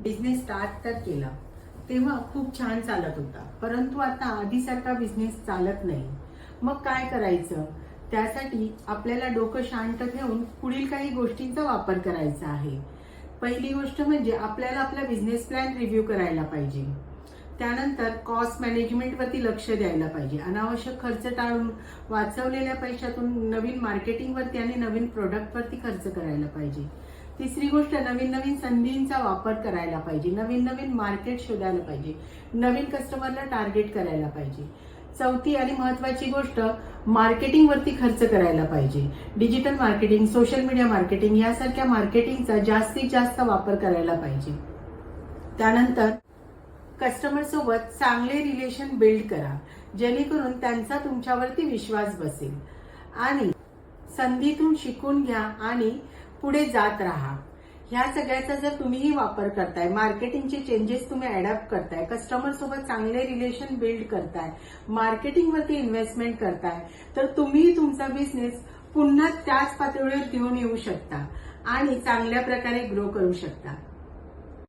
Business start तर केला तेव्हा खूप छान चालत होता, परंतु आता आधीसारखा बिझनेस चालत नाही. मग काय करायचं? त्यासाठी आपल्याला डोकं शांत ठेवून पुढील काही गोष्टींचा वापर करायचा आहे. पहिली गोष्ट म्हणजे आपल्याला आपला बिझनेस प्लॅन रिव्ह्यू करायला पाहिजे. त्यानंतर कॉस्ट मॅनेजमेंट वरती लक्ष द्यायला पाहिजे. अनावश्यक खर्च टाळून वाचवलेल्या पैशातून नवीन मार्केटिंग वरती आणि नवीन प्रोडक्ट वरती खर्च करायला पाहिजे. तिसरी गोष्ट, नवीन नवीन संधींचा वापर करायला पाहिजे. नवीन नवीन मार्केट शोधायला पाहिजे. नवीन कस्टमरला टार्गेट करायला पाहिजे. चौथी आणि महत्वाची गोष्ट, मार्केटिंग वरती खर्च करायला पाहिजे. Digital marketing, social media marketing यासारख्या मार्केटिंगचा जास्तीत जास्त वापर करायला पाहिजे. त्यानंतर कस्टमर सोबत चांगले रिलेशन बिल्ड करा, जेणेकरून त्यांचा तुमच्यावरती विश्वास बसेल. आणि संधीतून शिकून घ्या आणि पुढे जात राहा. ह्या सगळ्याचा जर तुम्हीही वापर करताय, मार्केटिंगचे चेंजेस तुम्ही अडॅप्ट करताय, कस्टमर सोबत चांगले रिलेशन बिल्ड करताय, मार्केटिंगवरती इन्व्हेस्टमेंट करताय, तर तुम्ही तुमचा बिझनेस पुन्हा त्याच पातळीवर घेऊन येऊ शकता आणि चांगल्या प्रकारे ग्रो करू शकता.